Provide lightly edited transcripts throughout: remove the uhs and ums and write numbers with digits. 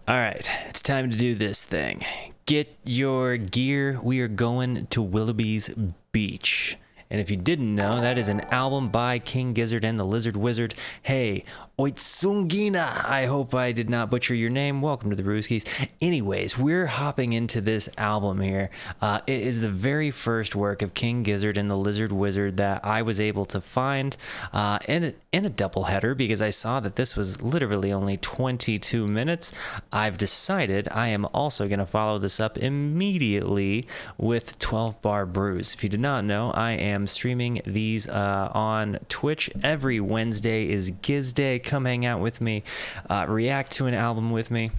All right, it's time to do this thing. Get your gear. We are going to Willoughby's Beach. And if you didn't know, that is an album by King Gizzard and the Lizard Wizard. Hey, Oitsungina. I hope I did not butcher your name. Welcome to the Brewskis. Anyways, we're hopping into this album here. It is the very first work of King Gizzard and the Lizard Wizard that I was able to find in a doubleheader, because I saw that this was literally only 22 minutes. I've decided I am also going to follow this up immediately with 12 Bar Brews. If you did not know, I am streaming these on Twitch. Every Wednesday is Giz Day. Come hang out with me, react to an album with me,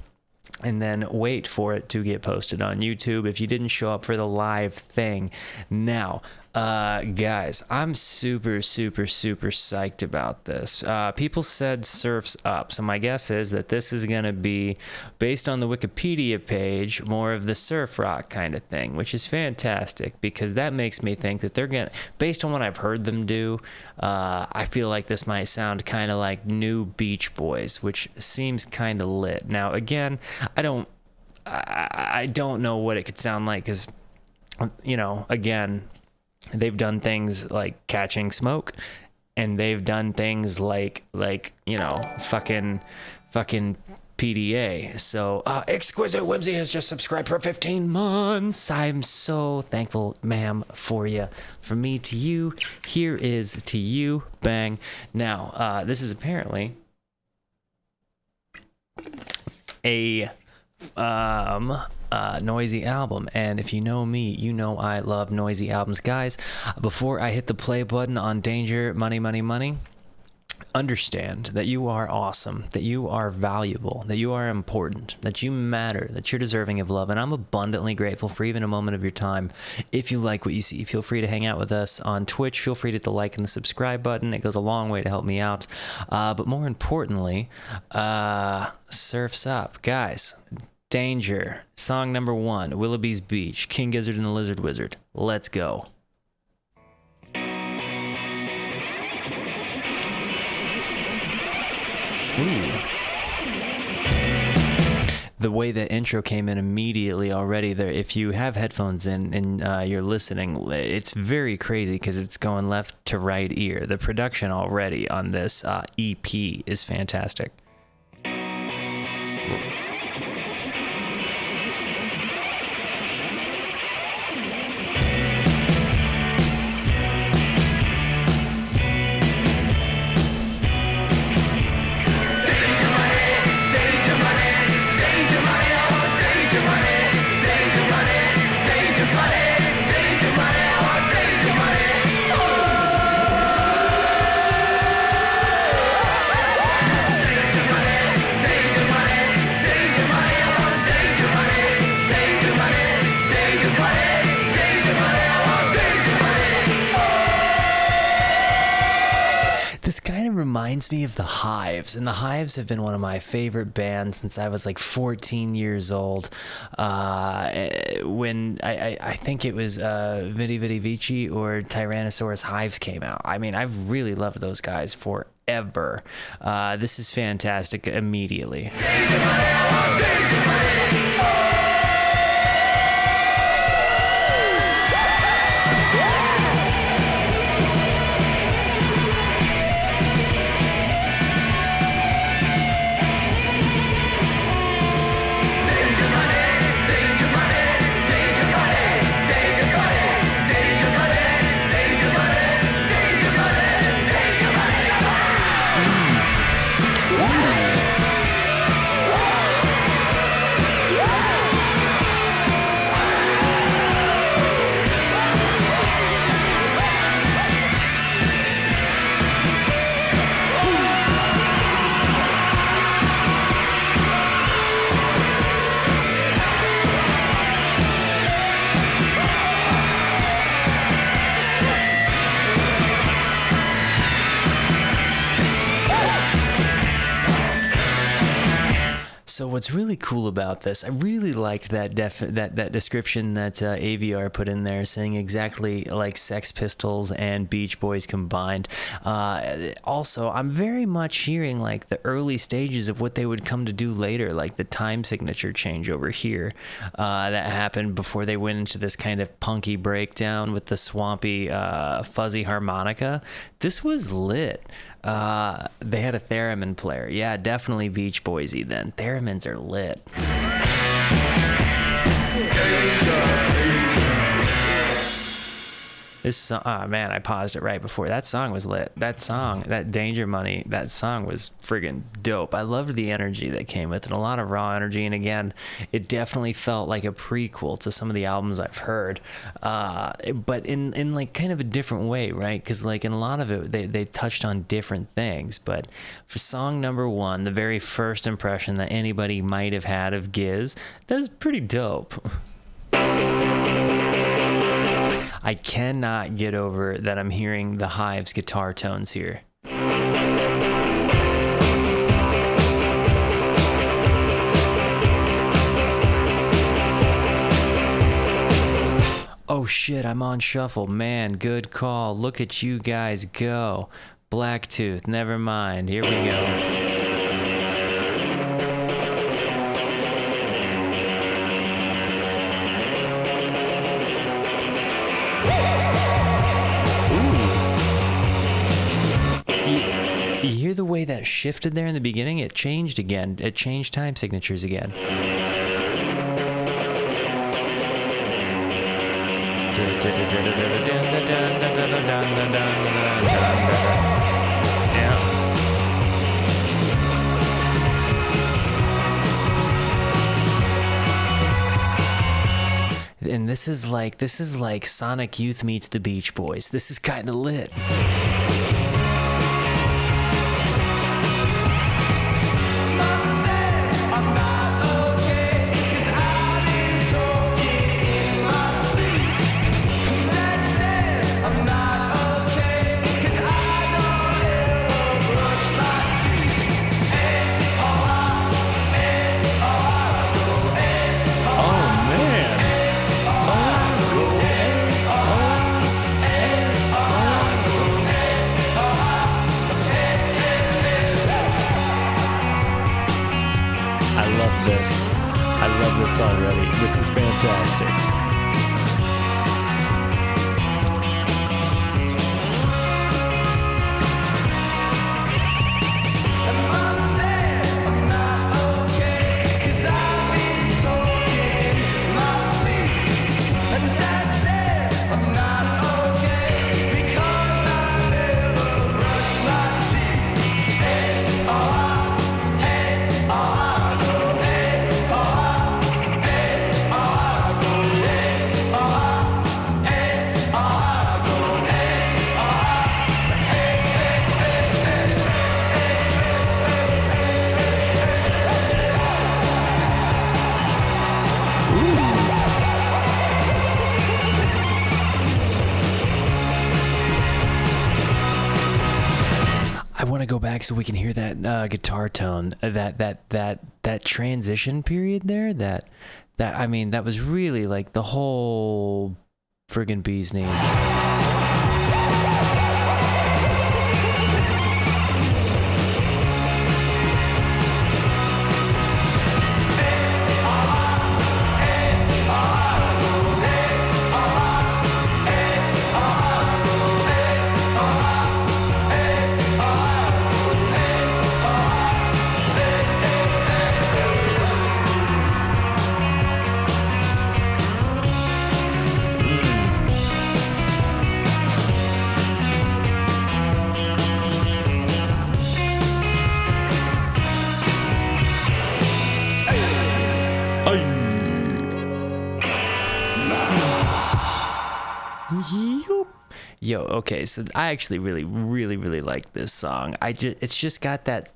and then wait for it to get posted on YouTube if you didn't show up for the live thing. Now, guys, I'm super psyched about this. People said Surf's Up, so my guess is that this is going to be, based on the Wikipedia page, more of the surf rock kind of thing, which is fantastic, because that makes me think that they're going to, based on what I've heard them do, I feel like this might sound kind of like new Beach Boys, which seems kind of lit. Now, again, I don't know what it could sound like, because, you know, again, they've done things like Catching Smoke, and they've done things like you know, fucking PDA. So Exquisite Whimsy has just subscribed for 15 months. I'm so thankful, ma'am, for you. From me to you, here is to you. Bang. Now, this is apparently a noisy album, and if you know me, you know I love noisy albums. Guys, before I hit the play button on Danger Money, understand that you are awesome, that you are valuable, that you are important, that you matter, that you're deserving of love, and I'm abundantly grateful for even a moment of your time. If you like what you see, feel free to hang out with us on Twitch. Feel free to hit the like and the subscribe button. It goes a long way to help me out. But more importantly, Surf's Up. Guys, Danger, song number 1, Willoughby's Beach, King Gizzard and the Lizard Wizard. Let's go. Ooh. The way the intro came in immediately already there, if you have headphones in and you're listening, it's very crazy because it's going left to right ear. The production already on this EP is fantastic. This kind of reminds me of the Hives, and the Hives have been one of my favorite bands since I was like 14 years old. When I think it was Vidi Vidi Vici or Tyrannosaurus Hives came out. I mean, I've really loved those guys forever. This is fantastic immediately. So what's really cool about this, I really liked that that description that AVR put in there, saying exactly like Sex Pistols and Beach Boys combined. Also, I'm very much hearing like the early stages of what they would come to do later, like the time signature change over here that happened before they went into this kind of punky breakdown with the swampy fuzzy harmonica. This was lit. They had a theremin player. Yeah, definitely Beach Boysy then. Theremins are lit. This song, oh man, I paused it right before. That song was lit. That song, that Danger Money, that song was friggin' dope. I loved the energy that came with it, a lot of raw energy. And again, it definitely felt like a prequel to some of the albums I've heard, but in like kind of a different way, right? Because like in a lot of it, they touched on different things. But for song number one, the very first impression that anybody might have had of Giz, that was pretty dope. I cannot get over that I'm hearing the Hives guitar tones here. Oh shit, I'm on shuffle. Man, good call. Look at you guys go. Blacktooth, never mind. Here we go. You hear the way that shifted there in the beginning? It changed again. It changed time signatures again. Yeah. And this is like Sonic Youth meets the Beach Boys. This is kind of lit. I love this already. This is fantastic. Go back so we can hear that guitar tone, that transition period there. That I mean, that was really like the whole friggin' bee's knees. Yo, okay, so I actually really like this song. It's just got that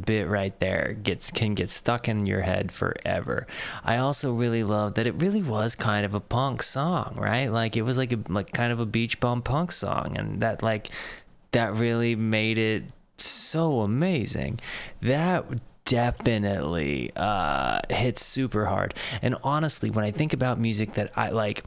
bit right there can get stuck in your head forever. I also really love that it really was kind of a punk song, right? Like it was like kind of a beach bum punk song, and that really made it so amazing. That definitely hits super hard. And honestly, when I think about music that I like,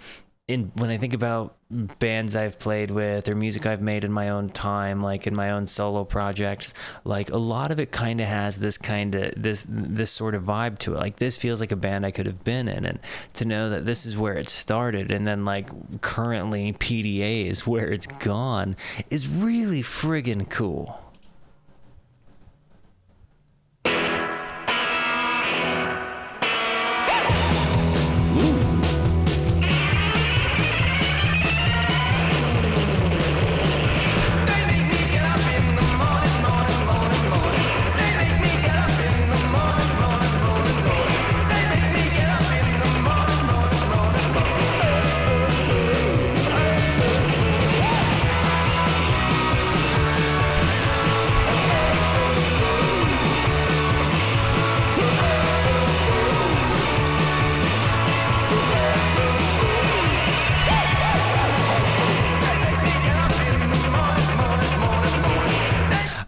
when I think about bands I've played with or music I've made in my own time, like in my own solo projects, like a lot of it kind of has this sort of vibe to it. Like this feels like a band I could have been in, and to know that this is where it started and then like currently PDA is where it's gone is really friggin' cool.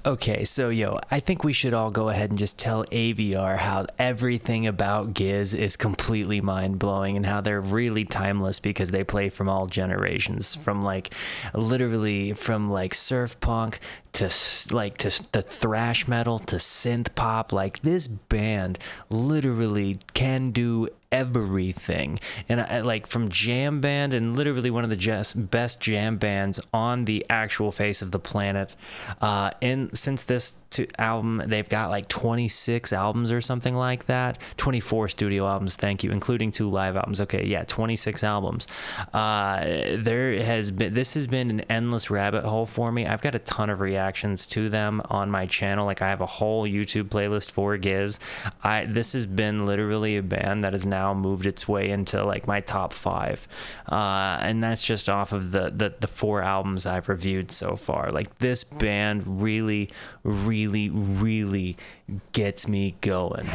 Okay, so I think we should all go ahead and just tell AVR how everything about Giz is completely mind-blowing and how they're really timeless because they play from all generations, from like literally from like surf punk to the thrash metal to synth pop. Like this band literally can do everything, and I like from jam band, and literally one of the best jam bands on the actual face of the planet. And since this album, they've got like 26 albums or something like that, 24 studio albums, thank you, including 2 live albums. Okay, yeah, 26 albums. This has been an endless rabbit hole for me. I've got a ton of reactions to them on my channel. Like I have a whole YouTube playlist for Giz. This has been literally a band that has now moved its way into like my top 5, and that's just off of the 4 albums I've reviewed so far. Like this band really gets me going.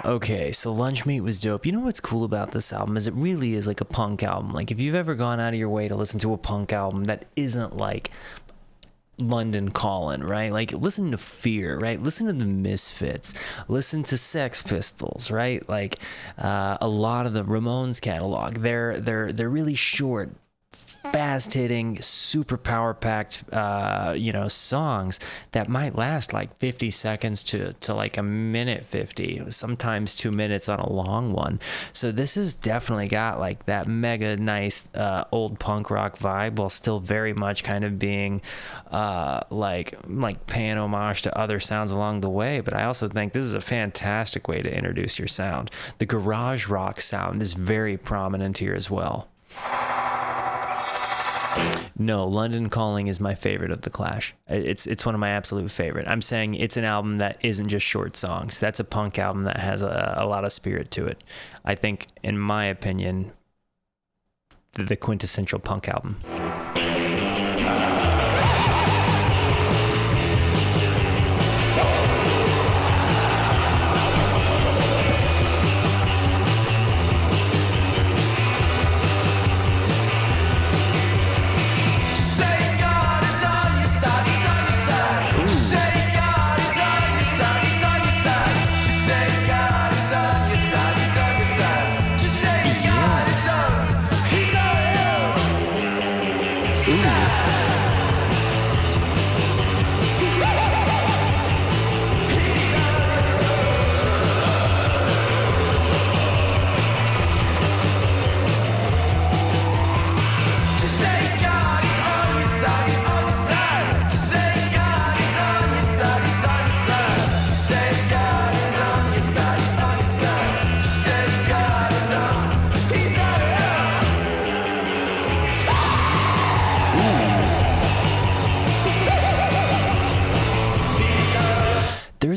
Okay, so Lunch Meat was dope. You know what's cool about this album is it really is like a punk album. Like if you've ever gone out of your way to listen to a punk album that isn't like London Calling, right? Like listen to Fear, right? Listen to the Misfits, listen to Sex Pistols, right? Like a lot of the Ramones catalog. They're really short, fast-hitting, super power-packed, songs that might last like 50 seconds to like a minute 50, sometimes 2 minutes on a long one. So this has definitely got like that mega nice old punk rock vibe, while still very much kind of being like paying homage to other sounds along the way. But I also think this is a fantastic way to introduce your sound. The garage rock sound is very prominent here as well. No, London Calling is my favorite of the Clash. It's one of my absolute favorite. I'm saying it's an album that isn't just short songs. That's a punk album that has a lot of spirit to it. I think, in my opinion, the quintessential punk album.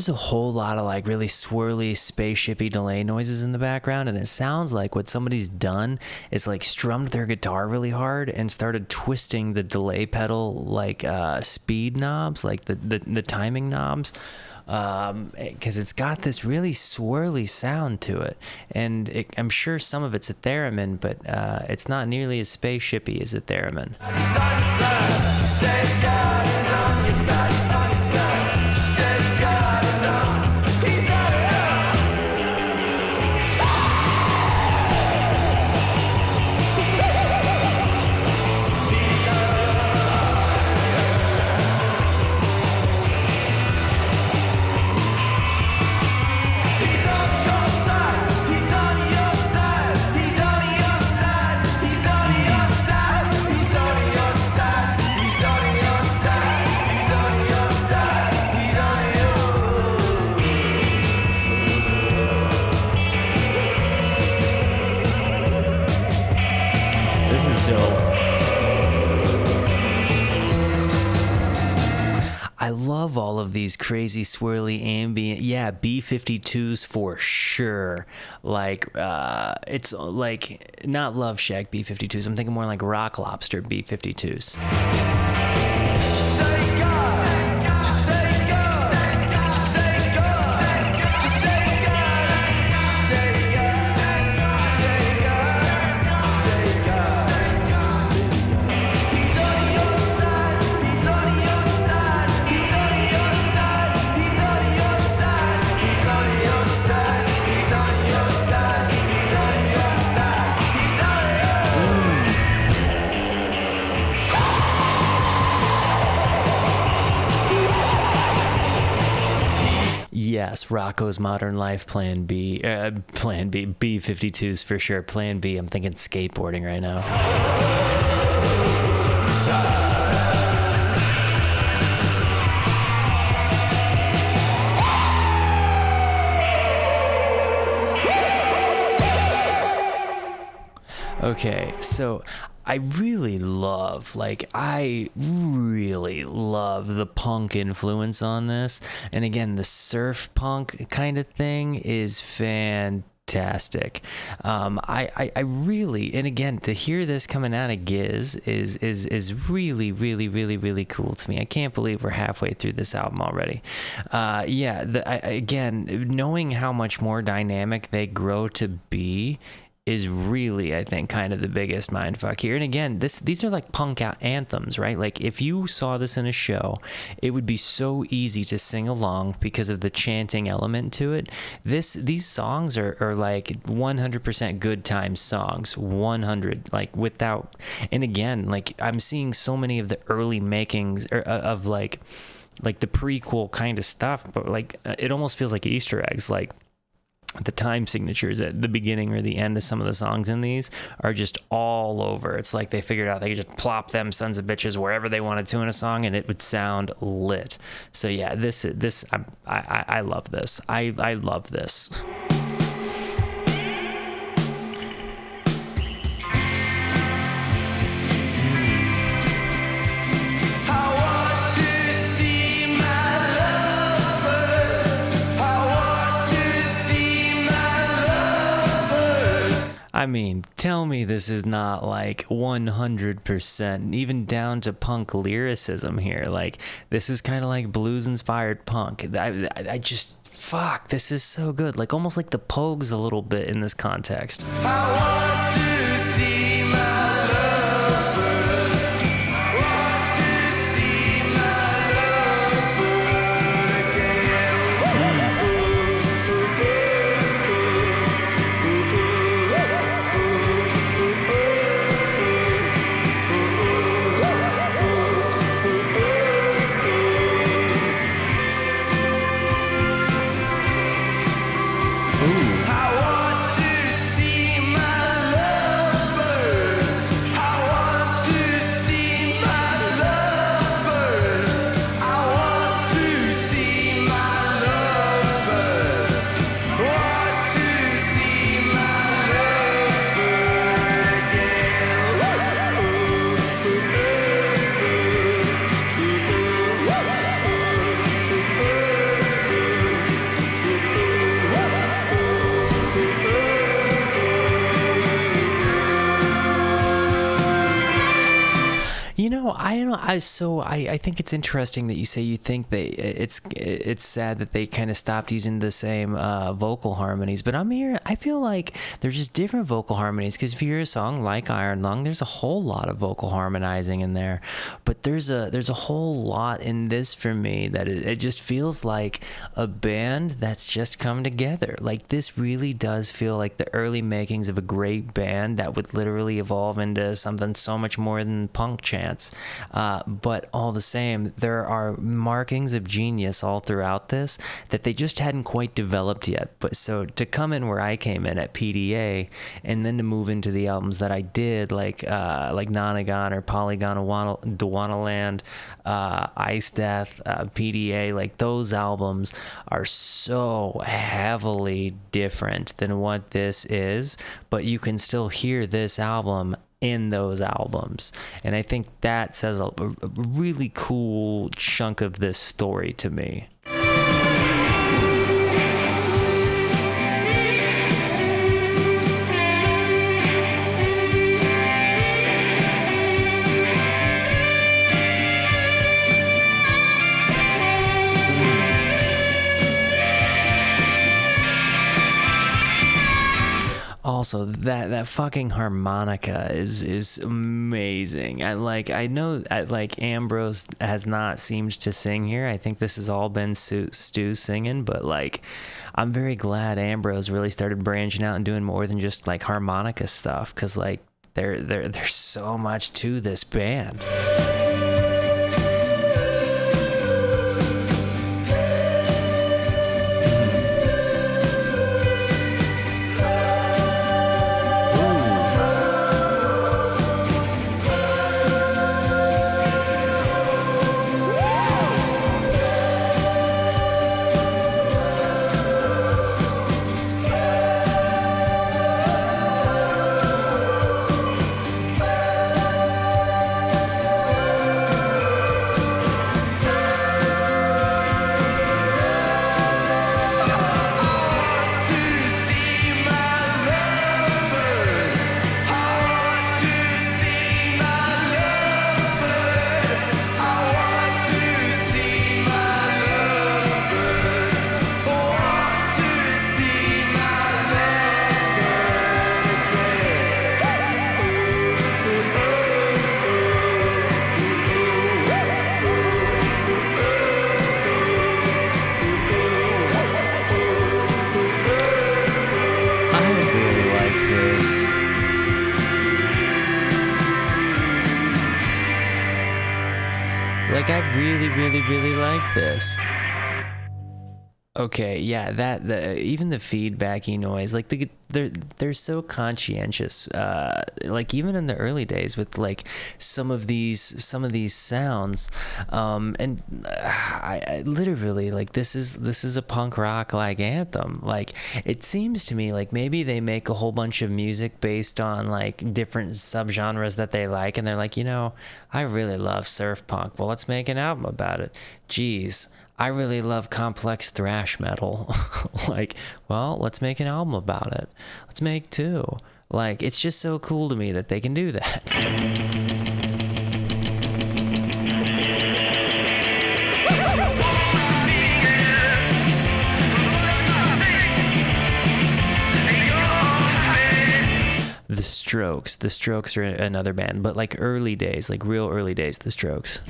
was a whole lot of like really swirly spaceshipy delay noises in the background, and it sounds like what somebody's done is like strummed their guitar really hard and started twisting the delay pedal like speed knobs, like the timing knobs, because it's got this really swirly sound to it, and I'm sure some of it's a theremin, but it's not nearly as spaceshipy as a theremin. I love all of these crazy swirly ambient, B-52s for sure. Like it's like not Love Shack B-52s. I'm thinking more like Rock Lobster B-52s. Yes, Rocco's Modern Life, Plan B, B-52s for sure. Plan B, I'm thinking skateboarding right now. Okay, so I really love the punk influence on this. And again, the surf punk kind of thing is fantastic. I really, and again, to hear this coming out of Giz is really, really, really, really cool to me. I can't believe we're halfway through this album already. Again, knowing how much more dynamic they grow to be is really, I think, kind of the biggest mindfuck here. And again, these are like punk anthems, right? Like if you saw this in a show, it would be so easy to sing along because of the chanting element to it. These songs are like 100% good time songs, 100, like without. And again, like I'm seeing so many of the early makings of like the prequel kind of stuff, but like it almost feels like Easter eggs, like the time signatures at the beginning or the end of some of the songs in these are just all over. It's like they figured out they could just plop them sons of bitches wherever they wanted to in a song and it would sound lit. So yeah, I love this. I love this. I mean, tell me this is not like 100%, even down to punk lyricism here. Like, this is kind of like blues-inspired punk. I just, fuck, this is so good. Like, almost like the Pogues a little bit in this context. I want to see my lover. Want to see my lover again. I want to see my know. I think it's interesting that you say you think it's sad that they kind of stopped using the same vocal harmonies. But I feel like they're just different vocal harmonies. Because if you hear a song like Iron Lung, there's a whole lot of vocal harmonizing in there. But there's a whole lot in this for me that it just feels like a band that's just come together. Like this really does feel like the early makings of a great band that would literally evolve into something so much more than punk chants. But all the same, there are markings of genius all throughout this that they just hadn't quite developed yet. But so to come in where I came in at PDA, and then to move into the albums that I did, like Nonagon or Polygon Dwanaland, Ice Death, PDA, like those albums are so heavily different than what this is, but you can still hear this album in those albums. And I think that says a really cool chunk of this story to me. Also, that fucking harmonica is amazing. I know Ambrose has not seemed to sing here. I think this has all been Stu singing, but like I'm very glad Ambrose really started branching out and doing more than just like harmonica stuff, because like there's so much to this band. I really like this. Okay, yeah, even the feedbacky noise, like they're so conscientious. Like even in the early days with like some of these sounds, and I literally like this is a punk rock like anthem. Like it seems to me like maybe they make a whole bunch of music based on like different subgenres that they like, and they're like, I really love surf punk. Well, let's make an album about it. Geez, I really love complex thrash metal. Like, well, let's make an album about it. Let's make two. Like, it's just so cool to me that they can do that. The Strokes are another band, but like early days, like real early days, The Strokes.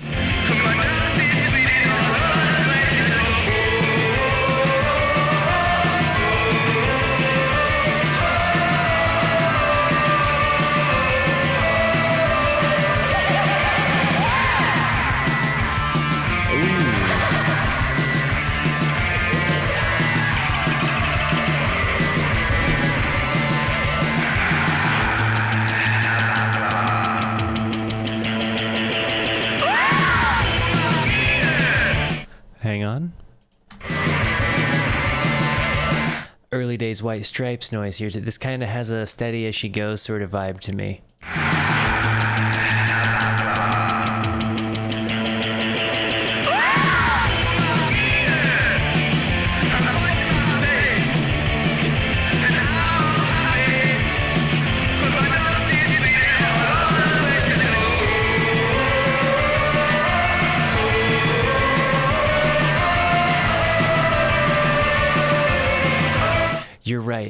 Hang on. Early days White Stripes noise here. This kind of has a steady as she goes sort of vibe to me.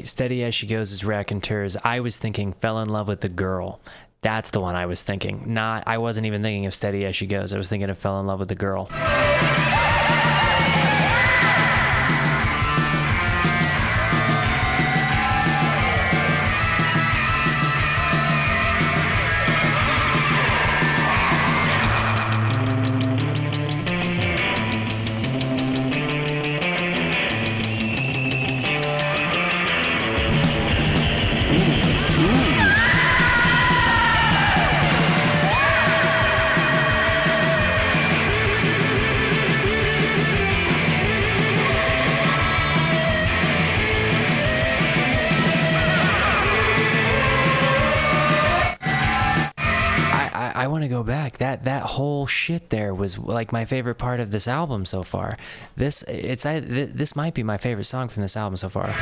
right. Steady as she goes is Raconteurs. I was thinking Fell in Love with the Girl. That's the one I was thinking. I wasn't even thinking of Steady as She Goes. I was thinking of Fell in Love with the Girl. I want to go back. That whole shit there was like my favorite part of this album so far. This might be my favorite song from this album so far.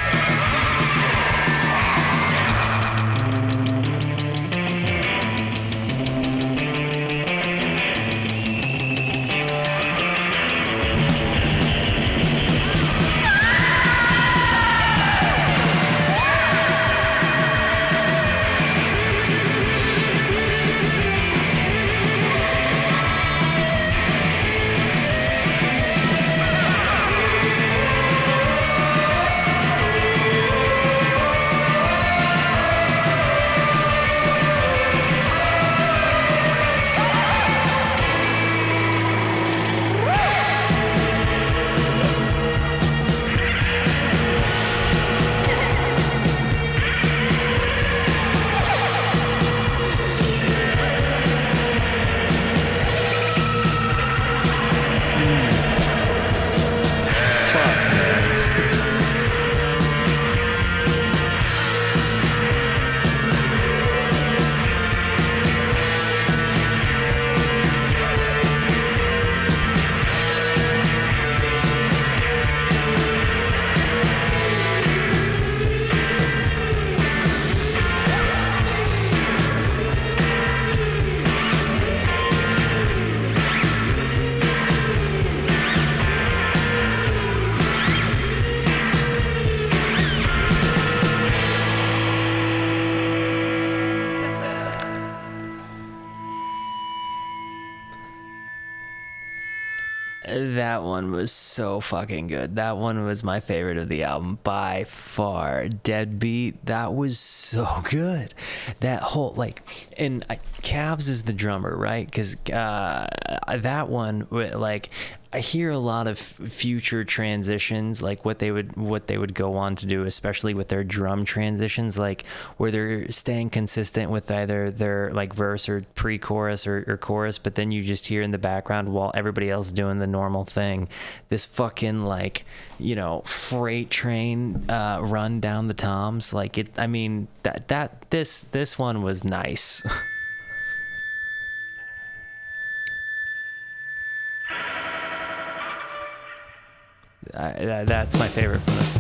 That one was so fucking good. That one was my favorite of the album by far. Deadbeat, that was so good. That whole and Cabs is the drummer, right? Because that one, like, I hear a lot of future transitions, like what they would go on to do, especially with their drum transitions, like where they're staying consistent with either their like verse or pre-chorus or chorus, but then you just hear in the background while everybody else doing the normal thing, this fucking like, you know, freight train run down the toms. Like it, I mean, this one was nice. That's my favorite from this.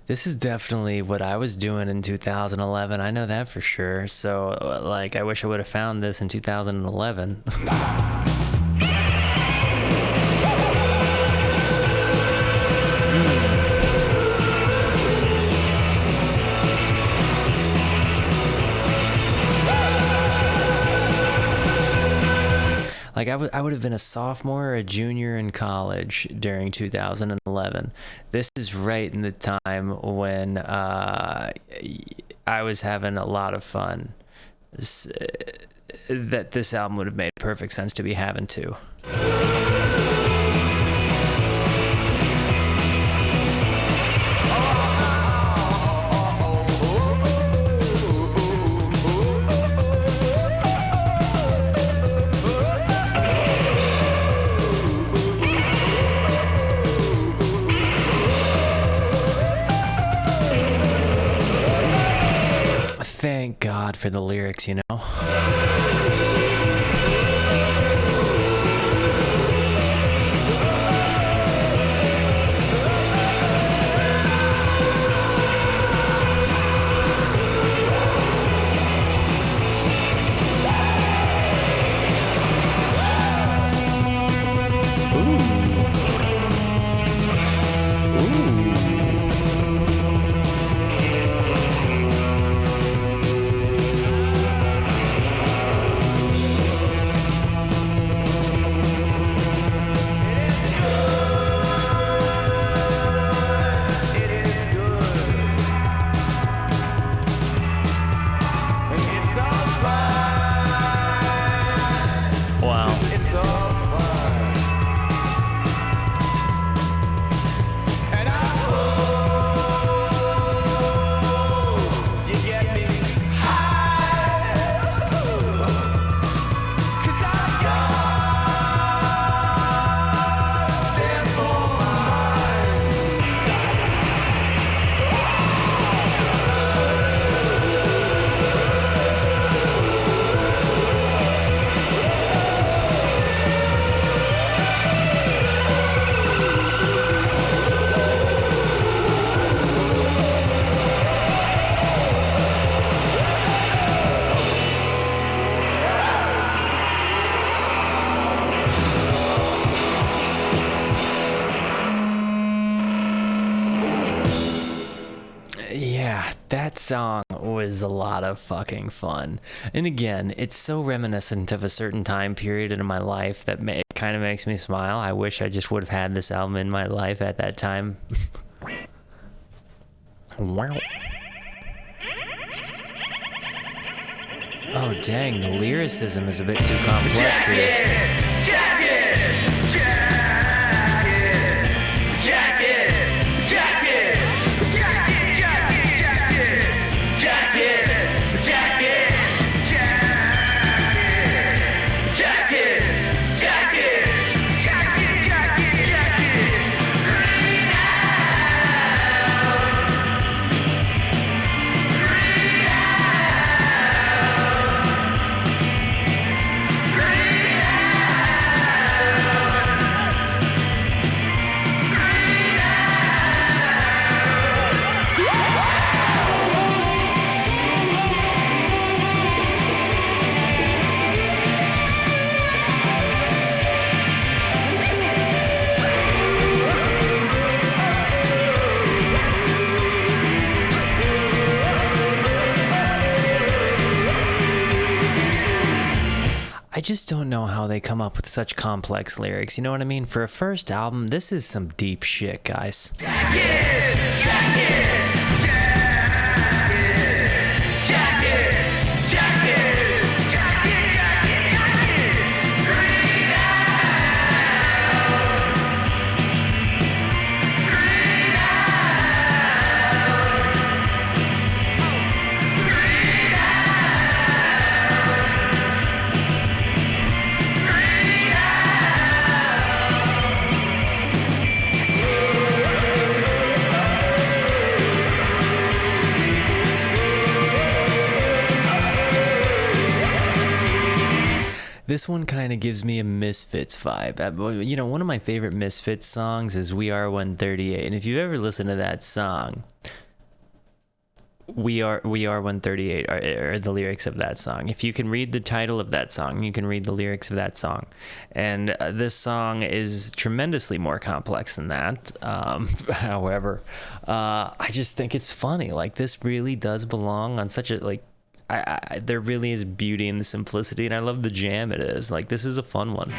This is definitely what I was doing in 2011. I know that for sure. So, like, I wish I would have found this in 2011. Like I would have been a sophomore or a junior in college during 2011. This is right in the time when I was having a lot of fun. This album would have made perfect sense to be having too. God for the lyrics, you know? That song was a lot of fucking fun. And again, it's so reminiscent of a certain time period in my life that it kind of makes me smile. I wish I just would have had this album in my life at that time. Wow. Oh, dang, the lyricism is a bit too complex here. I just don't know how they come up with such complex lyrics. You know what I mean? For a first album, this is some deep shit, guys. This one kind of gives me a Misfits vibe. You know, one of my favorite Misfits songs is We Are 138. And if you've ever listened to that song, We Are 138 are the lyrics of that song. If you can read the title of that song, you can read the lyrics of that song. And this song is tremendously more complex than that. However, I just think it's funny. Like, this really does belong on such a, like, there really is beauty in the simplicity, and I love the jam it is. Like, this is a fun one.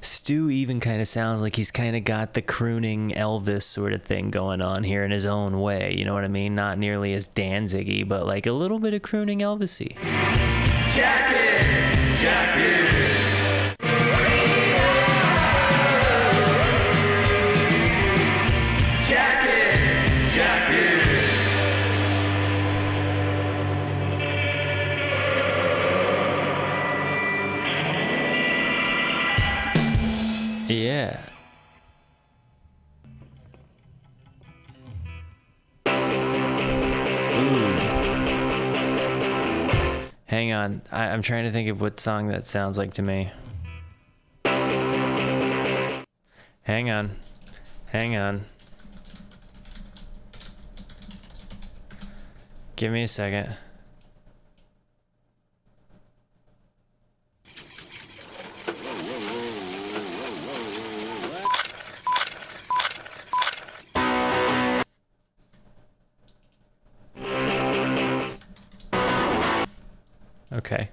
Stu even kind of sounds like he's kind of got the crooning Elvis sort of thing going on here in his own way. You know what I mean? Not nearly as Danzig-y, but like a little bit of crooning Elvis-y. Jackie! Yeah. Ooh. Hang on. I'm trying to think of what song that sounds like to me. Hang on. Hang on. Give me a second. Okay.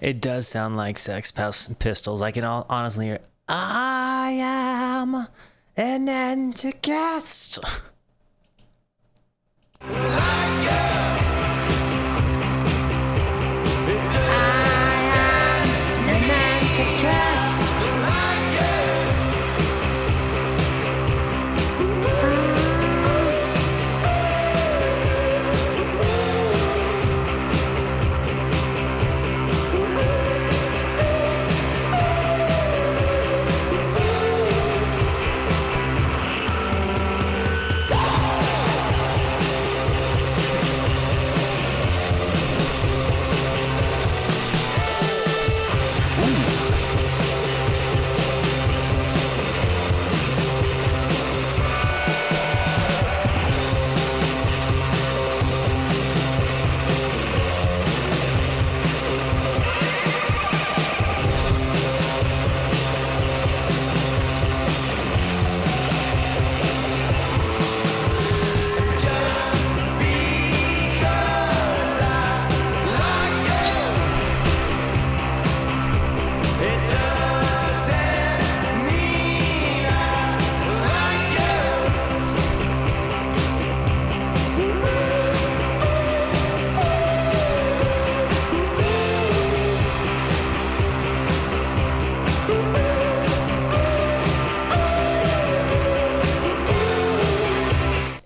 It does sound like Sex Pistols. I can honestly hear, I am an anti-guest.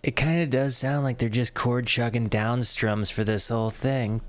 It kind of does sound like they're just chord chugging down strums for this whole thing.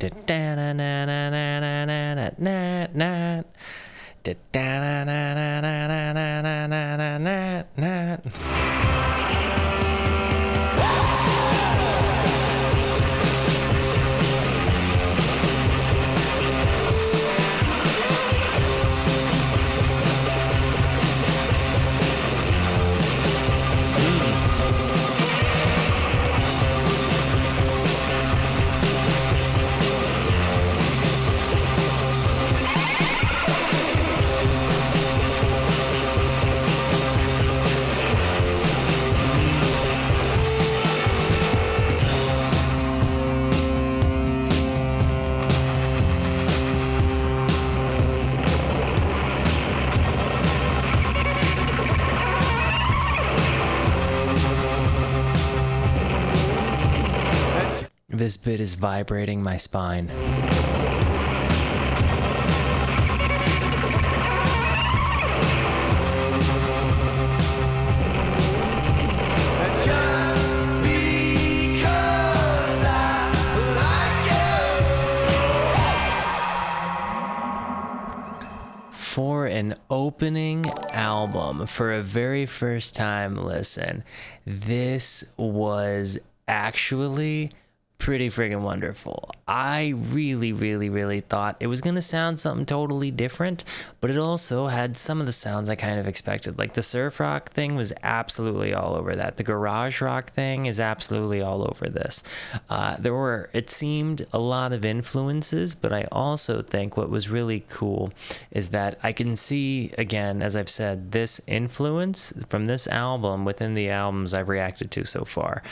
This bit is vibrating my spine. For an opening album, for a very first time listen, this was actually pretty friggin' wonderful. I really thought it was gonna sound something totally different, but it also had some of the sounds I kind of expected. Like the surf rock thing was absolutely all over that. The garage rock thing is absolutely all over this. There were, it seemed, a lot of influences, but I also think what was really cool is that I can see, again, as I've said, this influence from this album within the albums I've reacted to so far.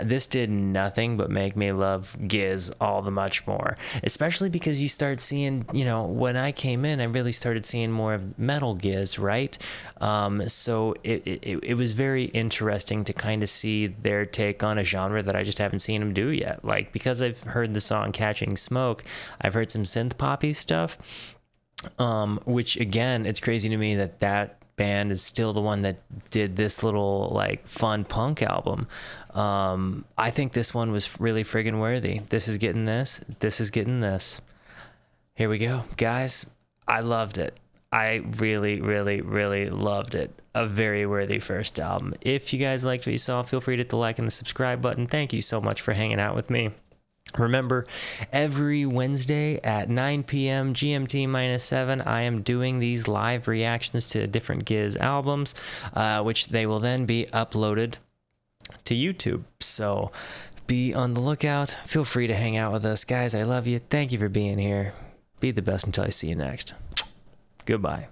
This did nothing but make me love Giz all the much more, especially because you start seeing, when I came in, I really started seeing more of metal Giz, right? So it was very interesting to kind of see their take on a genre that I just haven't seen them do yet. Like, because I've heard the song Catching Smoke, I've heard some synth poppy stuff, which again, it's crazy to me that band is still the one that did this little like fun punk album. I think this one was really friggin' worthy. This is getting this. This is getting this. Here we go, guys. I loved it. I really, really, really loved it. A very worthy first album. If you guys liked what you saw, feel free to hit the like and the subscribe button. Thank you so much for hanging out with me. Remember, every Wednesday at 9 p.m. GMT -7, I am doing these live reactions to different Giz albums, which they will then be uploaded to YouTube. So be on the lookout. Feel free to hang out with us. Guys, I love you. Thank you for being here. Be the best until I see you next. Goodbye.